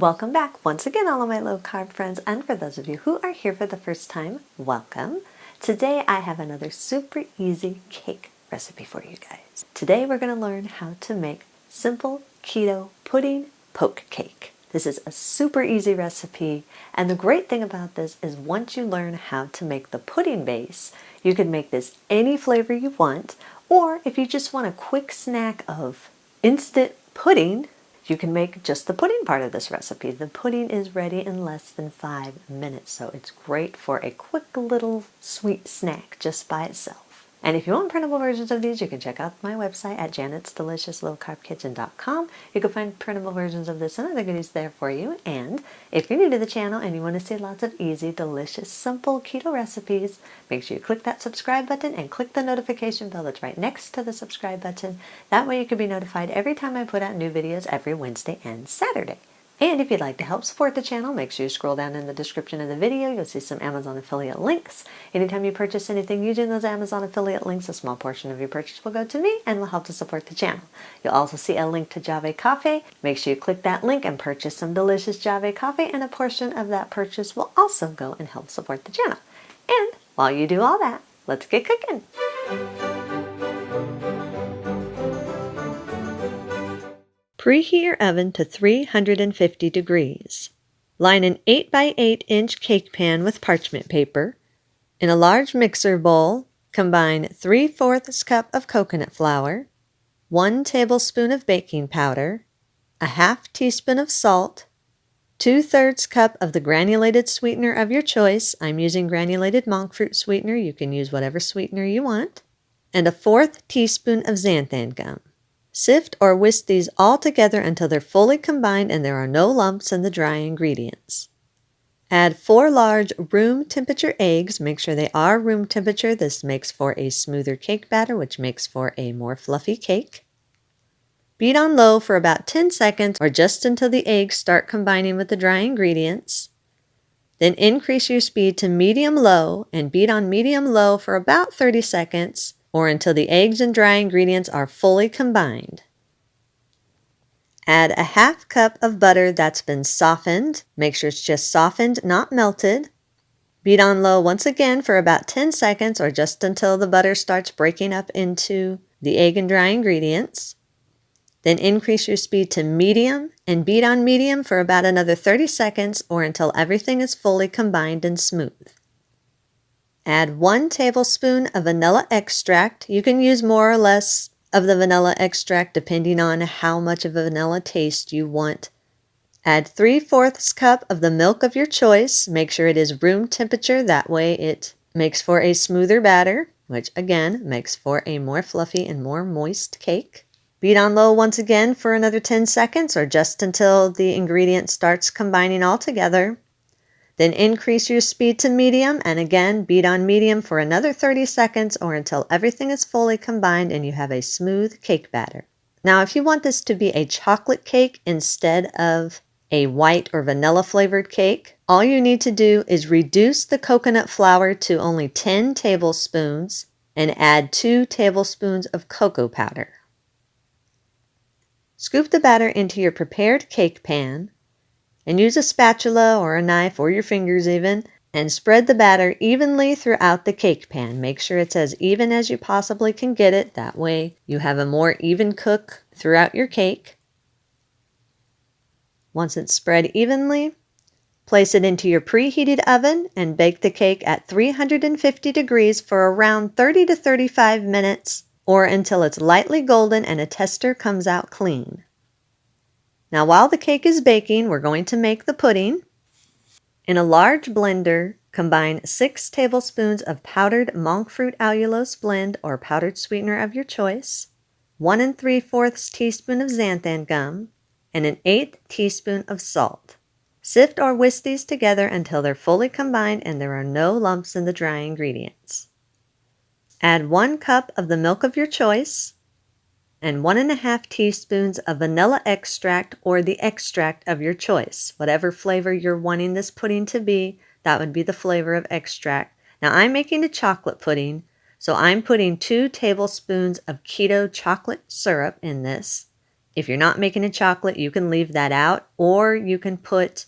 Welcome back once again, all of my low carb friends, and for those of you who are here for the first time, welcome. Today I have another super easy cake recipe for you guys. Today we're going to learn how to make simple keto pudding poke cake. This is a super easy recipe, and the great thing about this is once you learn how to make the pudding base, you can make this any flavor you want, or if you just want a quick snack of instant pudding, you can make just the pudding part of this recipe. The pudding is ready in less than 5 minutes, so it's great for a quick little sweet snack just by itself. And if you want printable versions of these, you can check out my website at janet'sdeliciouslowcarbkitchen.com. You can find printable versions of this and other goodies there for you. And if you're new to the channel and you want to see lots of easy, delicious, simple keto recipes, make sure you click that subscribe button and click the notification bell that's right next to the subscribe button. That way you can be notified every time I put out new videos every Wednesday and Saturday. And if you'd like to help support the channel, make sure you scroll down in the description of the video. You'll see some Amazon affiliate links. Anytime you purchase anything using those Amazon affiliate links, a small portion of your purchase will go to me and will help to support the channel. You'll also see a link to Java Coffee. Make sure you click that link and purchase some delicious Java Coffee, and a portion of that purchase will also go and help support the channel. And while you do all that, let's get cooking. Preheat your oven to 350 degrees. Line an 8 by 8 inch cake pan with parchment paper. In a large mixer bowl, combine 3/4 cup of coconut flour, 1 tablespoon of baking powder, a half teaspoon of salt, 2/3 cup of the granulated sweetener of your choice. I'm using granulated monk fruit sweetener. You can use whatever sweetener you want, and a 1/4 teaspoon of xanthan gum. Sift or whisk these all together until they're fully combined and there are no lumps in the dry ingredients. Add 4 large room temperature eggs. Make sure they are room temperature. This makes for a smoother cake batter, which makes for a more fluffy cake. Beat on low for about 10 seconds or just until the eggs start combining with the dry ingredients. Then increase your speed to medium-low and beat on medium-low for about 30 seconds or until the eggs and dry ingredients are fully combined. Add a half cup of butter that's been softened. Make sure it's just softened, not melted. Beat on low once again for about 10 seconds or just until the butter starts breaking up into the egg and dry ingredients. Then increase your speed to medium and beat on medium for about another 30 seconds or until everything is fully combined and smooth. Add 1 tablespoon of vanilla extract. You can use more or less of the vanilla extract depending on how much of a vanilla taste you want. Add 3/4 cup of the milk of your choice. Make sure it is room temperature. That way it makes for a smoother batter, which again makes for a more fluffy and more moist cake. Beat on low once again for another 10 seconds or just until the ingredient starts combining all together. Then increase your speed to medium and again beat on medium for another 30 seconds or until everything is fully combined and you have a smooth cake batter. Now if you want this to be a chocolate cake instead of a white or vanilla flavored cake, all you need to do is reduce the coconut flour to only 10 tablespoons and add 2 tablespoons of cocoa powder. Scoop the batter into your prepared cake pan and use a spatula or a knife or your fingers even and spread the batter evenly throughout the cake pan. Make sure it's as even as you possibly can get it. That way you have a more even cook throughout your cake. Once it's spread evenly, place it into your preheated oven and bake the cake at 350 degrees for around 30 to 35 minutes or until it's lightly golden and a tester comes out clean. Now while the cake is baking, we're going to make the pudding. In a large blender, combine 6 tablespoons of powdered monk fruit allulose blend or powdered sweetener of your choice, 1 3/4 teaspoon of xanthan gum, and an 1/8 teaspoon of salt. Sift or whisk these together until they're fully combined and there are no lumps in the dry ingredients. Add 1 cup of the milk of your choice and 1 1/2 teaspoons of vanilla extract or the extract of your choice. Whatever flavor you're wanting this pudding to be, that would be the flavor of extract. Now I'm making a chocolate pudding, so I'm putting 2 tablespoons of keto chocolate syrup in this. If you're not making a chocolate, you can leave that out, or you can put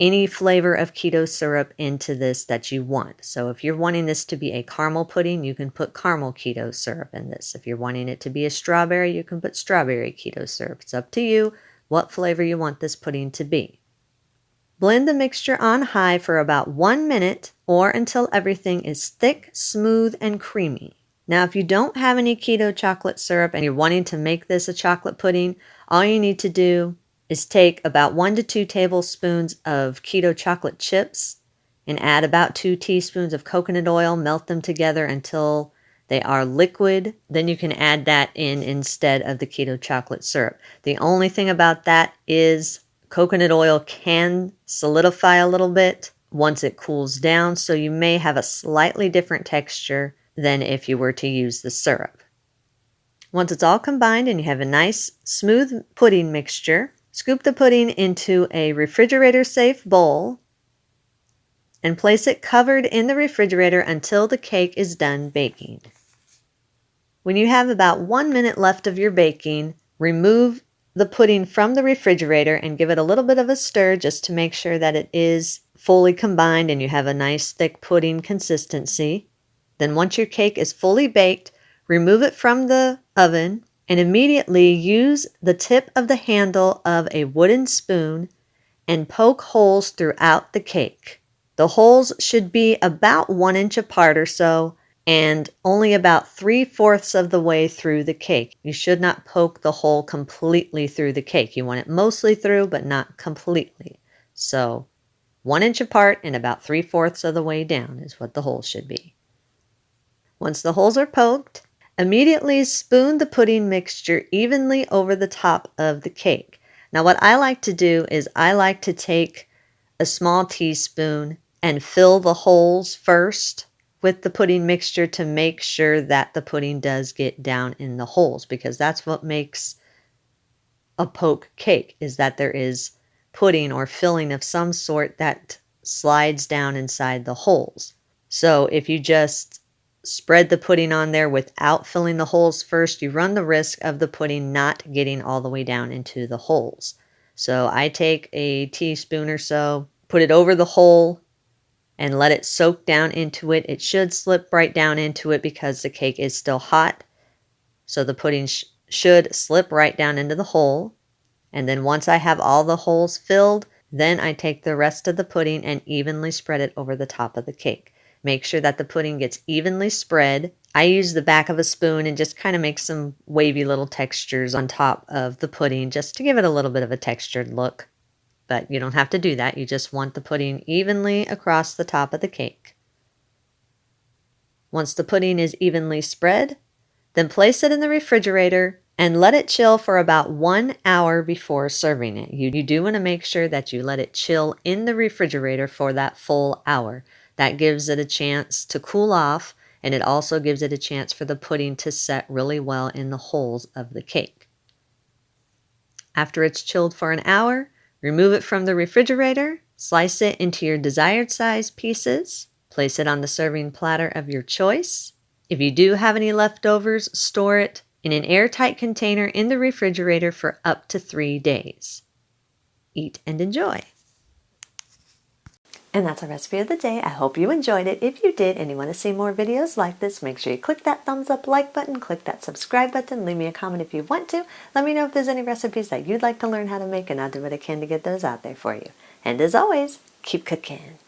any flavor of keto syrup into this that you want. So if you're wanting this to be a caramel pudding, you can put caramel keto syrup in this. If you're wanting it to be a strawberry, you can put strawberry keto syrup. It's up to you what flavor you want this pudding to be. Blend the mixture on high for about 1 minute or until everything is thick, smooth, and creamy. Now, if you don't have any keto chocolate syrup and you're wanting to make this a chocolate pudding, all you need to do is take about 1 to 2 tablespoons of keto chocolate chips and add about 2 teaspoons of coconut oil, melt them together until they are liquid. Then you can add that in instead of the keto chocolate syrup. The only thing about that is coconut oil can solidify a little bit once it cools down, so you may have a slightly different texture than if you were to use the syrup. Once it's all combined and you have a nice smooth pudding mixture, scoop the pudding into a refrigerator-safe bowl and place it covered in the refrigerator until the cake is done baking. When you have about 1 minute left of your baking, remove the pudding from the refrigerator and give it a little bit of a stir just to make sure that it is fully combined and you have a nice thick pudding consistency. Then once your cake is fully baked, remove it from the oven and immediately use the tip of the handle of a wooden spoon and poke holes throughout the cake. The holes should be about 1 inch apart or so and only about 3/4 of the way through the cake. You should not poke the hole completely through the cake. You want it mostly through, but not completely. So 1 inch apart and about 3/4 of the way down is what the holes should be. Once the holes are poked, immediately spoon the pudding mixture evenly over the top of the cake. Now what I like to do is I like to take a small teaspoon and fill the holes first with the pudding mixture to make sure that the pudding does get down in the holes, because that's what makes a poke cake, is that there is pudding or filling of some sort that slides down inside the holes. So if you just spread the pudding on there without filling the holes first, you run the risk of the pudding not getting all the way down into the holes. So I take a teaspoon or so, put it over the hole, and let it soak down into it. It should slip right down into it because the cake is still hot. So the pudding should slip right down into the hole. And then once I have all the holes filled, then I take the rest of the pudding and evenly spread it over the top of the cake. Make sure that the pudding gets evenly spread. I use the back of a spoon and just kind of make some wavy little textures on top of the pudding just to give it a little bit of a textured look. But you don't have to do that. You just want the pudding evenly across the top of the cake. Once the pudding is evenly spread, then place it in the refrigerator and let it chill for about 1 hour before serving it. You do want to make sure that you let it chill in the refrigerator for that full hour. That gives it a chance to cool off, and it also gives it a chance for the pudding to set really well in the holes of the cake. After it's chilled for an hour, remove it from the refrigerator, slice it into your desired size pieces, place it on the serving platter of your choice. If you do have any leftovers, store it in an airtight container in the refrigerator for up to 3 days. Eat and enjoy. And that's our recipe of the day. I hope you enjoyed it. If you did and you want to see more videos like this, make sure you click that thumbs up like button, click that subscribe button, leave me a comment if you want to. Let me know if there's any recipes that you'd like to learn how to make, and I'll do what I can to get those out there for you. And as always, keep cooking.